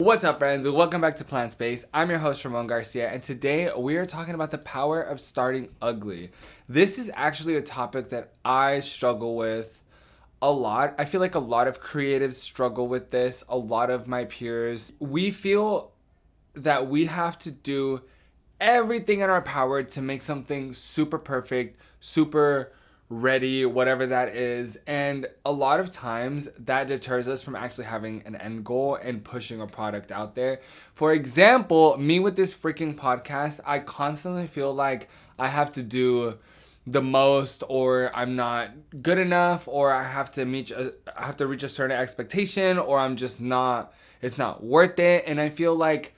What's up, friends? Welcome back to Plant Space. I'm your host, Ramone Garcia, and today we are talking about the power of starting ugly. This is actually a topic that I struggle with a lot. I feel like a lot of creatives struggle with this, a lot of my peers. We feel that we have to do everything in our power to make something super perfect, super ready, whatever that is. And a lot of times that deters us from actually having an end goal and pushing a product out there. For example, me with this freaking podcast, I constantly feel like I have to do the most, or I'm not good enough, or I have to reach a certain expectation, or I'm just not, it's not worth it. And I feel like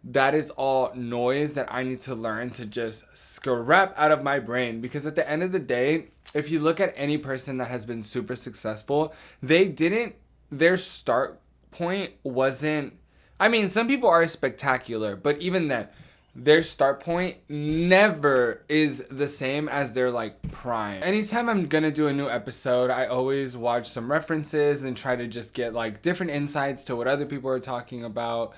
that is all noise that I need to learn to just scrap out of my brain. Because at the end of the day, if you look at any person that has been super successful, their start point wasn't, I mean, some people are spectacular, but even then, their start point never is the same as their like prime. Anytime I'm gonna do a new episode, I always watch some references and try to just get like different insights to what other people are talking about.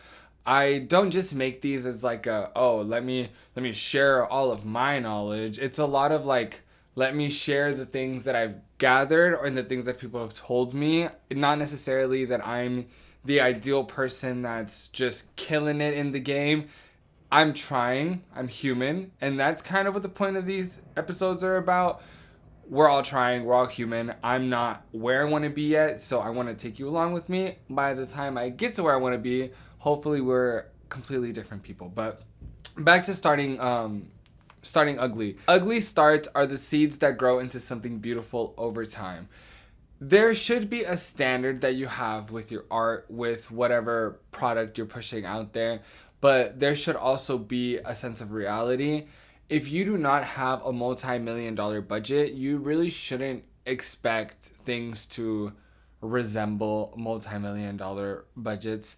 I don't just make these as like let me share all of my knowledge. It's a lot of like, let me share the things that I've gathered or the things that people have told me. Not necessarily that I'm the ideal person that's just killing it in the game. I'm trying, I'm human, and that's kind of what the point of these episodes are about. We're all trying, we're all human. I'm not where I want to be yet, so I want to take you along with me. By the time I get to where I want to be, hopefully we're completely different people. But back to starting ugly. Ugly starts are the seeds that grow into something beautiful over time. There should be a standard that you have with your art, with whatever product you're pushing out there, but there should also be a sense of reality. If you do not have a multi-million-dollar budget, you really shouldn't expect things to resemble multi-million-dollar budgets.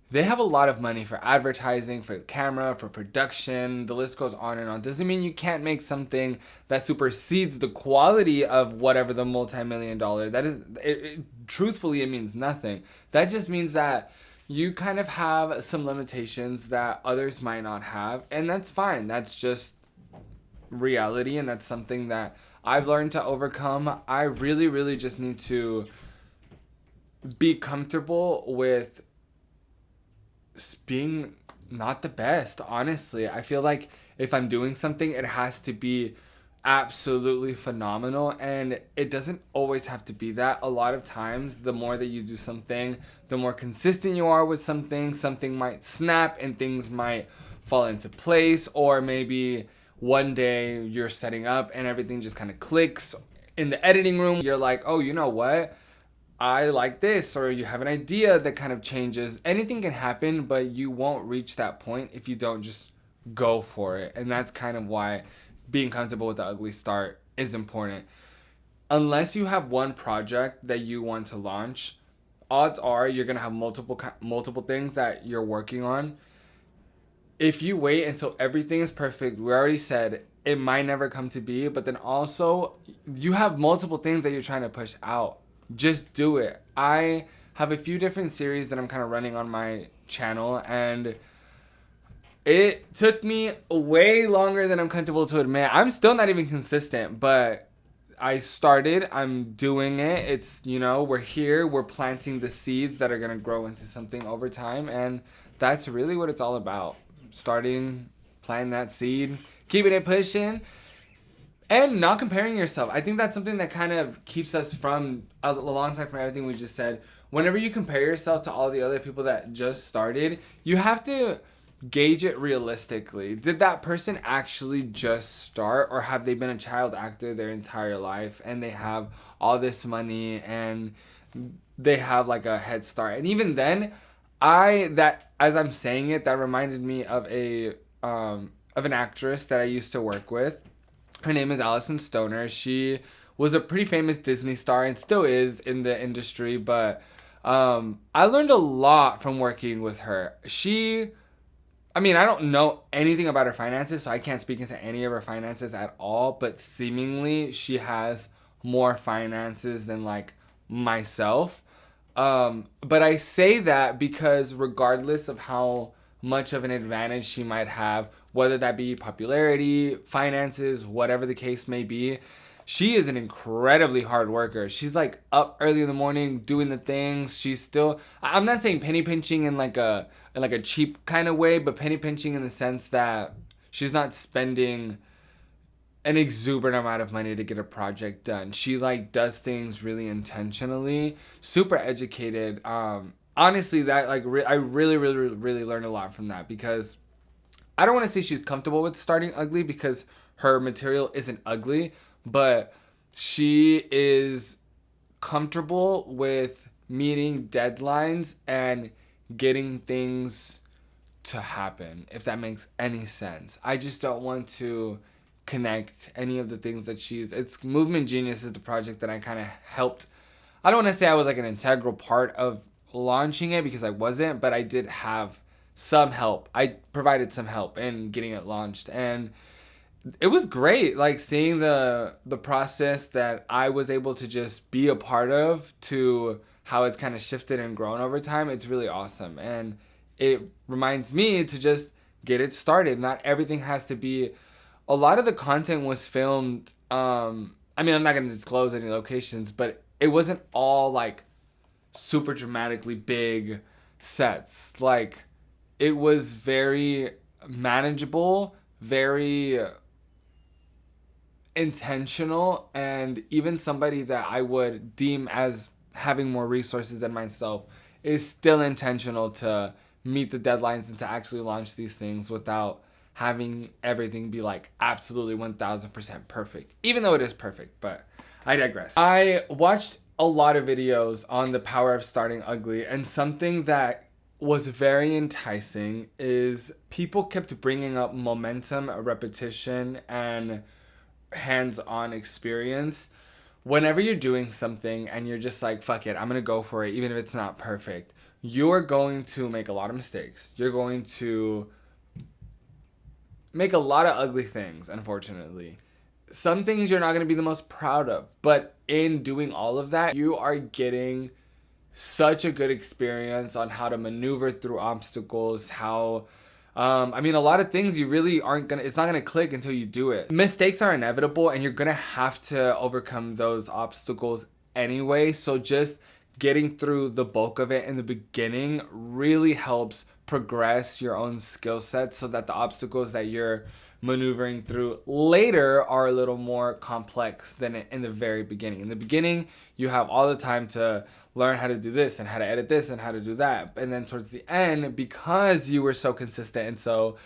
They have a lot of money for advertising, for camera, for production. The list goes on and on. Doesn't mean you can't make something that supersedes the quality of whatever the multi-million-dollar. That is, truthfully, it means nothing. That just means that you kind of have some limitations that others might not have, and that's fine. That's just reality, and that's something that I've learned to overcome. I really, really just need to be comfortable with being not the best. Honestly, I feel like if I'm doing something, it has to be absolutely phenomenal, and it doesn't always have to be that. A lot of times, the more that you do something, the more consistent you are with something might snap and things might fall into place, or maybe one day you're setting up and everything just kind of clicks in the editing room. You're like, oh, you know what, I like this, or you have an idea that kind of changes. Anything can happen, but you won't reach that point if you don't just go for it. And that's kind of why being comfortable with the ugly start is important. Unless you have one project that you want to launch, odds are you're going to have multiple things that you're working on. If you wait until everything is perfect, we already said it might never come to be, but then also you have multiple things that you're trying to push out. Just do it. I have a few different series that I'm kind of running on my channel, and it took me way longer than I'm comfortable to admit. I'm still not even consistent, but I started, I'm doing it. It's, we're here, we're planting the seeds that are going to grow into something over time, and that's really what it's all about. Starting, planting that seed, keeping it pushing, and not comparing yourself. I think that's something that kind of keeps us from, alongside from everything we just said. Whenever you compare yourself to all the other people that just started, you have to gauge it realistically. Did that person actually just start, or have they been a child actor their entire life and they have all this money and they have like a head start? And even then, as I'm saying it, that reminded me of an actress that I used to work with. Her name is Allison Stoner. She was a pretty famous Disney star and still is in the industry, but I learned a lot from working with her. I don't know anything about her finances, so I can't speak into any of her finances at all, but seemingly she has more finances than like myself. But I say that because regardless of how much of an advantage she might have, whether that be popularity, finances, whatever the case may be, she is an incredibly hard worker. She's like up early in the morning doing the things. She's still, I'm not saying penny pinching in like a cheap kind of way, but penny pinching in the sense that she's not spending an exuberant amount of money to get a project done. She like does things really intentionally, super educated. Honestly, that like I really learned a lot from that, because I don't want to say she's comfortable with starting ugly because her material isn't ugly, but she is comfortable with meeting deadlines and getting things to happen, if that makes any sense. I just don't want to connect any of the things that it's Movement Genius is the project that I kind of helped. I don't want to say I was like an integral part of launching it, because I wasn't, but I did have some help. I provided some help in getting it launched, and it was great, like seeing the process that I was able to just be a part of to how it's kind of shifted and grown over time. It's really awesome, and it reminds me to just get it started. Not everything has to be. A lot of the content was filmed. I mean, I'm not going to disclose any locations, but it wasn't all like super dramatically big sets. Like, it was very manageable, very intentional, and even somebody that I would deem as having more resources than myself is still intentional to meet the deadlines and to actually launch these things without having everything be like absolutely 1000% perfect, even though it is perfect. But I digress. I watched a lot of videos on the power of starting ugly, and something that was very enticing is people kept bringing up momentum, repetition, and hands-on experience. Whenever you're doing something and you're just like, fuck it, I'm gonna go for it, even if it's not perfect, you're going to make a lot of mistakes. You're going to make a lot of ugly things, unfortunately. Some things you're not going to be the most proud of, but in doing all of that, you are getting such a good experience on how to maneuver through obstacles, how a lot of things you really aren't gonna, it's not gonna click until you do it. Mistakes are inevitable, and you're gonna have to overcome those obstacles anyway. So just getting through the bulk of it in the beginning really helps progress your own skill set, so that the obstacles that you're maneuvering through later are a little more complex than in the very beginning. In the beginning, you have all the time to learn how to do this and how to edit this and how to do that. And then towards the end, because you were so consistent and so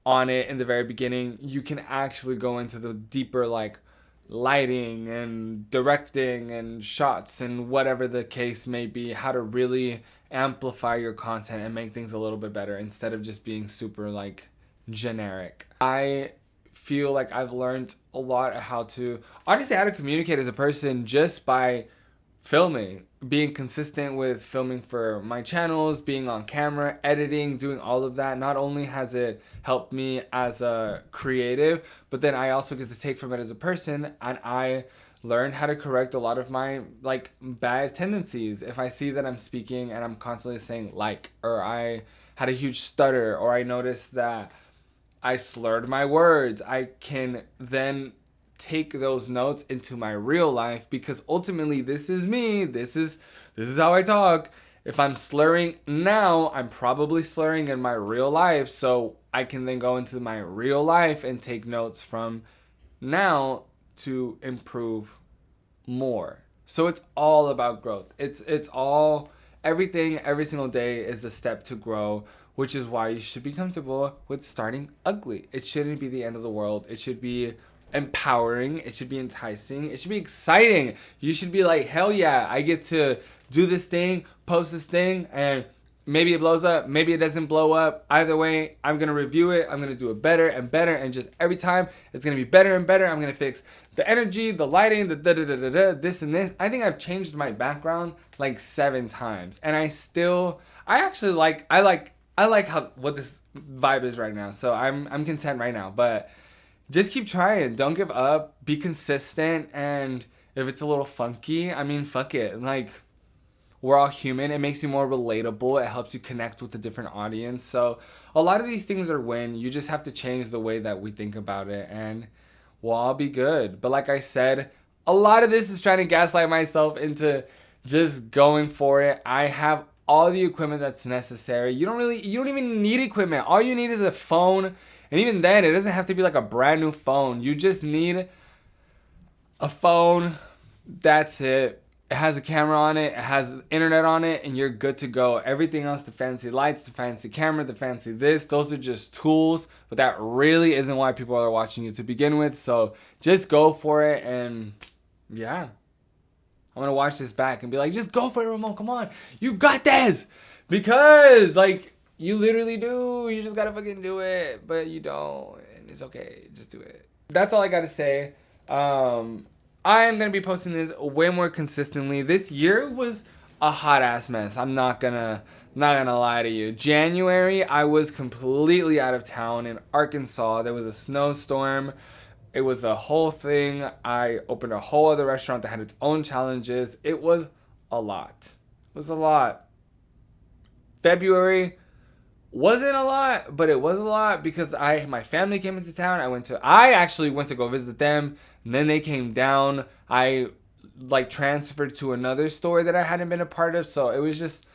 on it in the very beginning, you can actually go into the deeper like lighting and directing and shots and whatever the case may be, how to really amplify your content and make things a little bit better instead of just being super like generic. I feel like I've learned a lot of how to communicate as a person just by filming, being consistent with filming for my channels, being on camera, editing, doing all of that. Not only has it helped me as a creative, but then I also get to take from it as a person, and I learned how to correct a lot of my like bad tendencies. If I see that I'm speaking and I'm constantly saying like, or I had a huge stutter, or I noticed that I slurred my words, I can then take those notes into my real life, because ultimately this is me. This is how I talk. If I'm slurring now, I'm probably slurring in my real life. So I can then go into my real life and take notes from now to improve more. So it's all about growth. It's all everything every single day is a step to grow, which is why you should be comfortable with starting ugly. It shouldn't be the end of the world. It should be empowering. It should be enticing. It should be exciting. You should be like, hell yeah, I get to do this thing, post this thing, and maybe it blows up, maybe it doesn't blow up. Either way, I'm going to review it. I'm going to do it better and better. And just every time it's going to be better and better. I'm going to fix the energy, the lighting, the this and this. I think I've changed my background like 7 times. And I actually like how what this vibe is right now. So I'm content right now. But just keep trying. Don't give up. Be consistent. And if it's a little funky, I mean, fuck it. Like, we're all human. It makes you more relatable. It helps you connect with a different audience. So a lot of these things are win. You just have to change the way that we think about it, and we'll all be good. But like I said, a lot of this is trying to gaslight myself into just going for it. I have all the equipment that's necessary. You don't even need equipment. All you need is a phone. And even then, it doesn't have to be like a brand new phone. You just need a phone. That's it. It has a camera on it. It has internet on it, and you're good to go. Everything else, the fancy lights, the fancy camera, the fancy this, those are just tools. But that really isn't why people are watching you to begin with. So just go for it, and yeah. I'm going to watch this back and be like, just go for it, Ramone. Come on. You got this. Because, like, you literally do. You just got to fucking do it. But you don't. And it's okay. Just do it. That's all I got to say. I am going to be posting this way more consistently. This year was a hot ass mess. I'm not gonna lie to you. January, I was completely out of town in Arkansas. There was a snowstorm. It was a whole thing. I opened a whole other restaurant that had its own challenges. It was a lot. It was a lot. February wasn't a lot, but it was a lot because my family came into town. I actually went to go visit them, and then they came down. I like transferred to another store that I hadn't been a part of, so it was just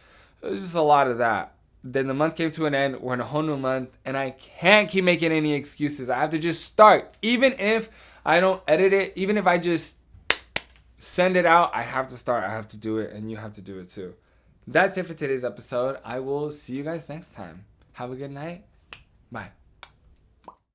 a lot of that. Then the month came to an end. We're in a whole new month, and I can't keep making any excuses. I have to just start. Even if I don't edit it, even if I just send it out, I have to start. I have to do it, and you have to do it too. That's it for today's episode. I will see you guys next time. Have a good night. Bye.